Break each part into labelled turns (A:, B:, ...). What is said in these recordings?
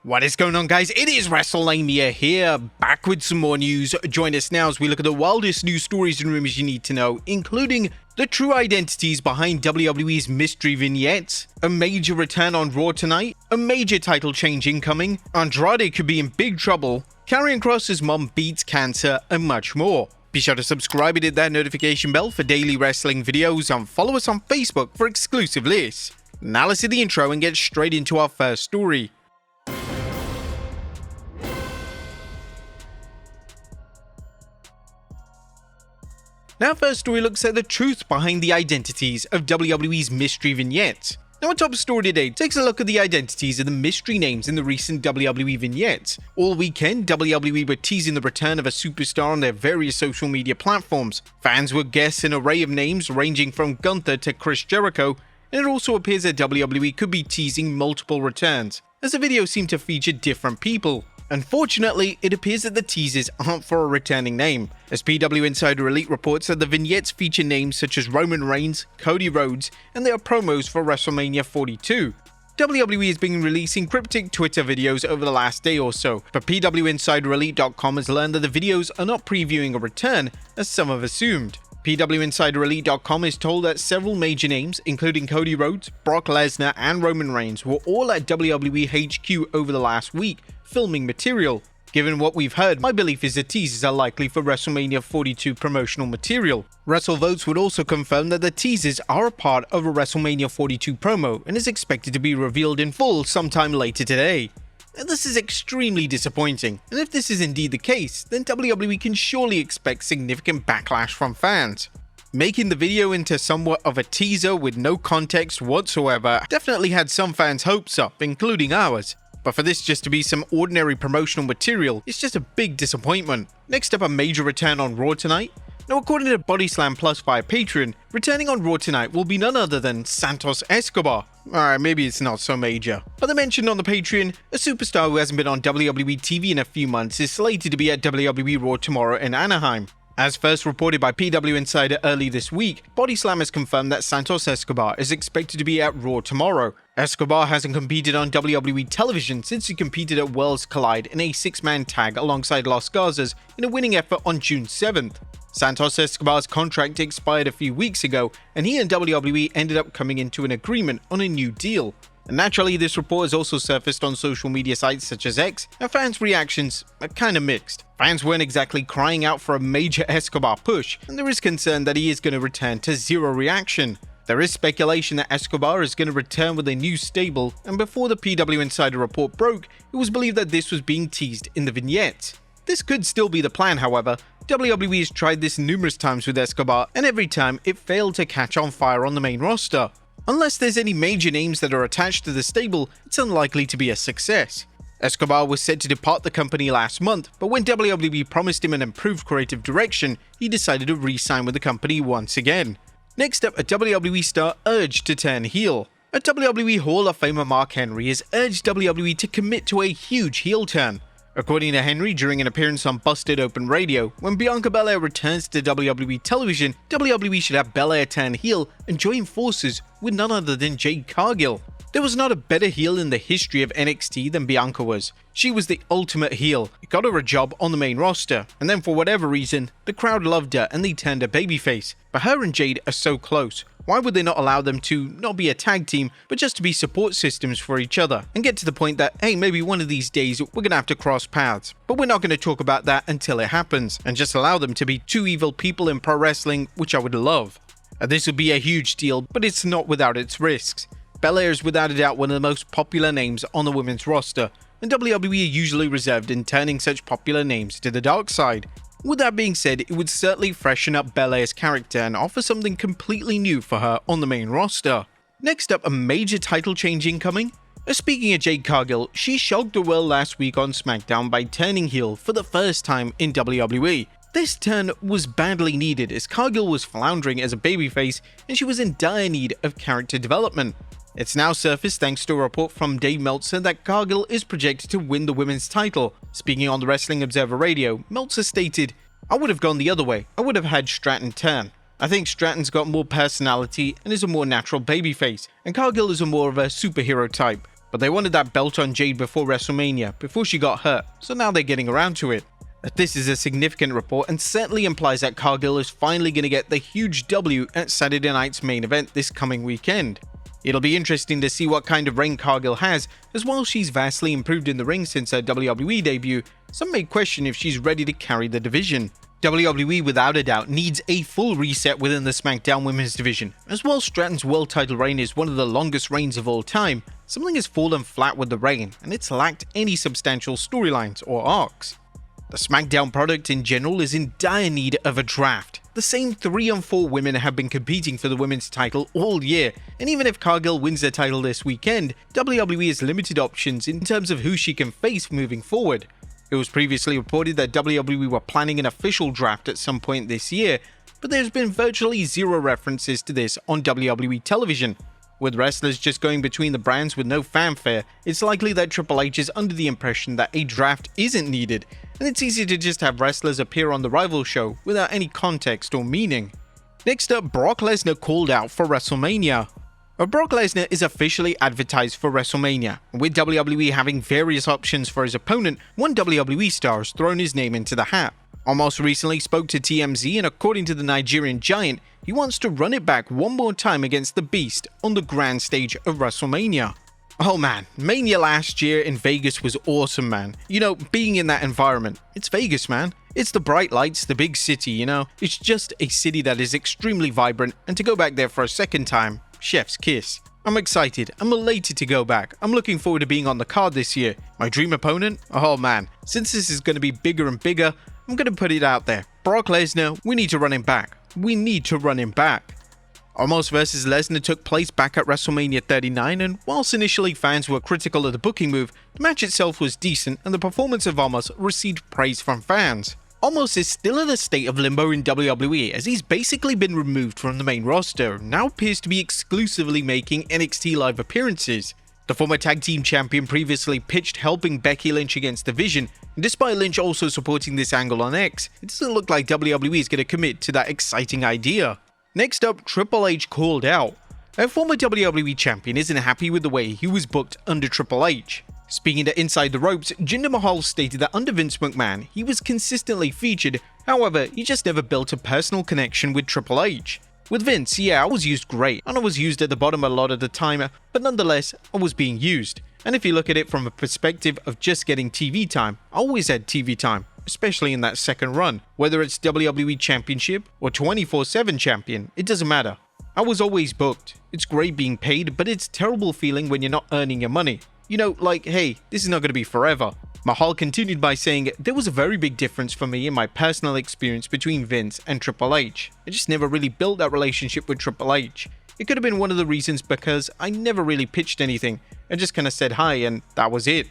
A: What is going on, guys? It is Wrestlelamia here, back with some more news. Join us now as we look at the wildest news stories and rumors you need to know, including the true identities behind WWE's mystery vignettes, a major return on Raw tonight, a major title change incoming, Andrade could be in big trouble, Karrion Kross's mom beats cancer, and much more. Be sure to subscribe and hit that notification bell for daily wrestling videos, and follow us on Facebook for exclusive lists. Now let's hit the intro and get straight into our first story. Now, first story looks at the truth behind the identities of WWE's mystery vignettes. Now, our top story today takes a look at the identities of the mystery names in the recent WWE vignettes. All weekend, WWE were teasing the return of a superstar on their various social media platforms. Fans would guess an array of names ranging from Gunther to Chris Jericho, and it also appears that WWE could be teasing multiple returns, as the video seemed to feature different people. Unfortunately, it appears that the teasers aren't for a returning name, as PW Insider Elite reports that the vignettes feature names such as Roman Reigns, Cody Rhodes, and they are promos for WrestleMania 42. WWE has been releasing cryptic Twitter videos over the last day or so, but PWInsiderElite.com has learned that the videos are not previewing a return, as some have assumed. PWInsiderElite.com is told that several major names, including Cody Rhodes, Brock Lesnar, and Roman Reigns, were all at WWE HQ over the last week, filming material. Given what we've heard, my belief is the teasers are likely for WrestleMania 42 promotional material. WrestleVotes would also confirm that the teasers are a part of a WrestleMania 42 promo and is expected to be revealed in full sometime later today. Now, this is extremely disappointing, and if this is indeed the case, then WWE can surely expect significant backlash from fans. Making the video into somewhat of a teaser with no context whatsoever definitely had some fans' hopes up, including ours. But for this just to be some ordinary promotional material, it's just a big disappointment. Next up, a major return on Raw tonight. Now, according to Bodyslam Plus via Patreon, returning on Raw tonight will be none other than Santos Escobar. Alright, maybe it's not so major. But they mentioned on the Patreon, a superstar who hasn't been on WWE TV in a few months is slated to be at WWE Raw tomorrow in Anaheim. As first reported by PW Insider early this week, Bodyslam has confirmed that Santos Escobar is expected to be at Raw tomorrow. Escobar hasn't competed on WWE television since he competed at Worlds Collide in a 6-man tag alongside Los Garzas in a winning effort on June 7th. Santos Escobar's contract expired a few weeks ago, and he and WWE ended up coming into an agreement on a new deal. And naturally, this report has also surfaced on social media sites such as X, and fans' reactions are kinda mixed. Fans weren't exactly crying out for a major Escobar push, and there is concern that he is going to return to zero reaction. There is speculation that Escobar is going to return with a new stable, and before the PW Insider report broke, it was believed that this was being teased in the vignettes. This could still be the plan, however. WWE has tried this numerous times with Escobar, and every time it failed to catch on fire on the main roster. Unless there's any major names that are attached to the stable, it's unlikely to be a success. Escobar was set to depart the company last month, but when WWE promised him an improved creative direction, he decided to re-sign with the company once again. Next up, a WWE star urged to turn heel. A WWE Hall of Famer Mark Henry has urged WWE to commit to a huge heel turn. According to Henry, during an appearance on Busted Open Radio, when Bianca Belair returns to WWE television, WWE should have Belair turn heel and join forces with none other than Jade Cargill. There was not a better heel in the history of NXT than Bianca was. She was the ultimate heel. It got her a job on the main roster, and then for whatever reason, the crowd loved her and they turned her babyface. But her and Jade are so close. Why would they not allow them to not be a tag team, but just to be support systems for each other, and get to the point that, hey, maybe one of these days we're gonna have to cross paths. But we're not gonna talk about that until it happens, and just allow them to be two evil people in pro wrestling, which I would love. This would be a huge deal, but it's not without its risks. Belair is without a doubt one of the most popular names on the women's roster, and WWE are usually reserved in turning such popular names to the dark side. With that being said, it would certainly freshen up Belair's character and offer something completely new for her on the main roster. Next up, a major title change incoming. Speaking of Jade Cargill, she shocked the world last week on SmackDown by turning heel for the first time in WWE. This turn was badly needed as Cargill was floundering as a babyface and she was in dire need of character development. It's now surfaced thanks to a report from Dave Meltzer that Cargill is projected to win the women's title. Speaking on the Wrestling Observer Radio, Meltzer stated, "I would have gone the other way. I would have had Stratton turn. I think Stratton's got more personality and is a more natural babyface, and Cargill is a more of a superhero type. but they wanted that belt on Jade before WrestleMania, before she got hurt, so now they're getting around to it. This is a significant report and certainly implies that Cargill is finally going to get the huge W at Saturday night's main event this coming weekend. It'll be interesting to see what kind of reign Cargill has, as while she's vastly improved in the ring since her WWE debut, some may question if she's ready to carry the division. WWE without a doubt needs a full reset within the SmackDown Women's division, as while Stratton's world title reign is one of the longest reigns of all time, something has fallen flat with the reign, and it's lacked any substantial storylines or arcs. The SmackDown product in general is in dire need of a draft. The same 3 and 4 women have been competing for the women's title all year, and even if Cargill wins the title this weekend, WWE has limited options in terms of who she can face moving forward. It was previously reported that WWE were planning an official draft at some point this year, but there's been virtually zero references to this on WWE television. With wrestlers just going between the brands with no fanfare, it's likely that Triple H is under the impression that a draft isn't needed, and it's easy to just have wrestlers appear on the rival show without any context or meaning. Next up, Brock Lesnar called out for WrestleMania. Brock Lesnar is officially advertised for WrestleMania, and with WWE having various options for his opponent, one WWE star has thrown his name into the hat. Almost recently spoke to TMZ, and according to the Nigerian Giant, he wants to run it back one more time against the Beast on the grand stage of WrestleMania. Oh man, Mania last year in Vegas was awesome, man. You know, being in that environment, it's Vegas, man. It's the bright lights, the big city, you know. It's just a city that is extremely vibrant, and to go back there for a second time, chef's kiss. I'm excited, I'm elated to go back. I'm looking forward to being on the card this year. My dream opponent? Oh man, since this is going to be bigger and bigger, I'm going to put it out there. Brock Lesnar, we need to run him back. We need to run him back. Omos vs Lesnar took place back at WrestleMania 39, and whilst initially fans were critical of the booking move, the match itself was decent and the performance of Omos received praise from fans. Omos is still in a state of limbo in WWE, as he's basically been removed from the main roster and now appears to be exclusively making NXT live appearances. The former tag team champion previously pitched helping Becky Lynch against the Vision, and despite Lynch also supporting this angle on X, it doesn't look like WWE is going to commit to that exciting idea. Next up, Triple H called out. A former WWE champion isn't happy with the way he was booked under Triple H. Speaking to Inside the Ropes, Jinder Mahal stated that under Vince McMahon, he was consistently featured, however, he just never built a personal connection with Triple H. With Vince, yeah, I was used great, and I was used at the bottom a lot of the time, but nonetheless, I was being used. And if you look at it from a perspective of just getting TV time, I always had TV time, especially in that second run. Whether it's WWE Championship or 24/7 champion, it doesn't matter. I was always booked. It's great being paid, but it's a terrible feeling when you're not earning your money. You know, like, hey, this is not going to be forever. Mahal continued by saying, there was a very big difference for me in my personal experience between Vince and Triple H. I just never really built that relationship with Triple H. It could have been one of the reasons because I never really pitched anything. I just kind of said hi and that was it.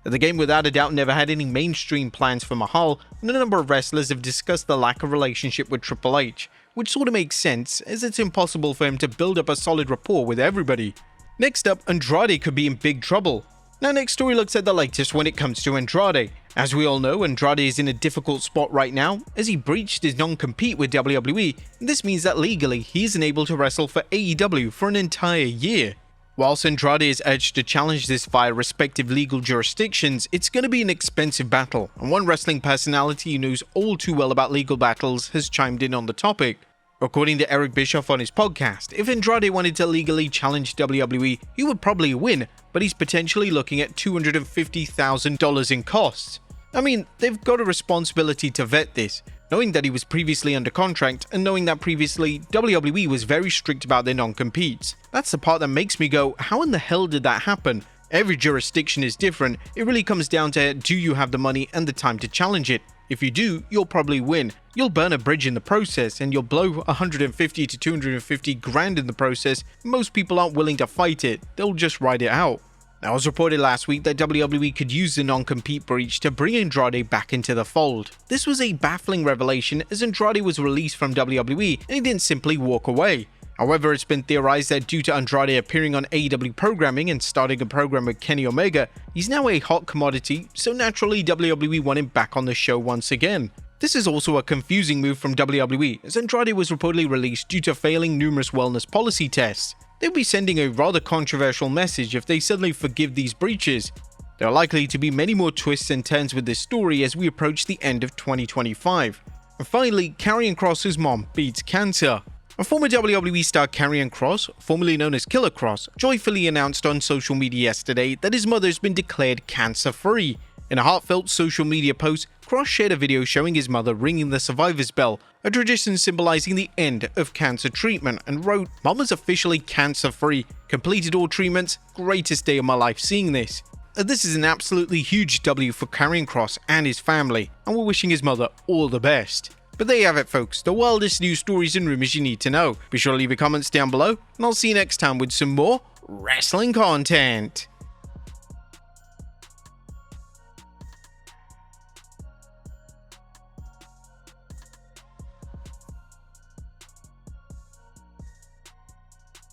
A: The game without a doubt never had any mainstream plans for Mahal, and a number of wrestlers have discussed the lack of relationship with Triple H, which sort of makes sense as it's impossible for him to build up a solid rapport with everybody. Next up, Andrade could be in big trouble. Now next story looks at the latest when it comes to Andrade. As we all know, Andrade is in a difficult spot right now as he breached his non-compete with WWE, and this means that legally he isn't able to wrestle for AEW for an entire year. Whilst Andrade is urged to challenge this via respective legal jurisdictions, it's going to be an expensive battle, and one wrestling personality who knows all too well about legal battles has chimed in on the topic. According to Eric Bischoff on his podcast, if Andrade wanted to legally challenge WWE, he would probably win, but he's potentially looking at $250,000 in costs. I mean, they've got a responsibility to vet this, knowing that he was previously under contract and knowing that previously WWE was very strict about their non-competes. That's the part that makes me go, how in the hell did that happen? Every jurisdiction is different. It really comes down to, do you have the money and the time to challenge it? If you do, you'll probably win. You'll burn a bridge in the process and you'll blow 150 to 250 grand in the process. Most people aren't willing to fight it, they'll just ride it out. Now, it was reported last week that WWE could use the non-compete breach to bring Andrade back into the fold. This was a baffling revelation as Andrade was released from WWE and he didn't simply walk away. However, it's been theorized that due to Andrade appearing on AEW programming and starting a program with Kenny Omega, he's now a hot commodity, so naturally WWE want him back on the show once again. This is also a confusing move from WWE, as Andrade was reportedly released due to failing numerous wellness policy tests. they'll be sending a rather controversial message if they suddenly forgive these breaches. There are likely to be many more twists and turns with this story as we approach the end of 2025. And finally, Karrion Kross's mom beats cancer. A former WWE star Karrion Kross, formerly known as Killer Kross, joyfully announced on social media yesterday that his mother has been declared cancer-free. In a heartfelt social media post, Kross shared a video showing his mother ringing the survivor's bell, a tradition symbolizing the end of cancer treatment, and wrote, "Mom is officially cancer-free, completed all treatments, greatest day of my life seeing this." This is an absolutely huge W for Karrion Kross and his family, and we're wishing his mother all the best. But there you have it folks, the wildest news stories and rumors you need to know. Be sure to leave your comments down below, and I'll see you next time with some more wrestling content.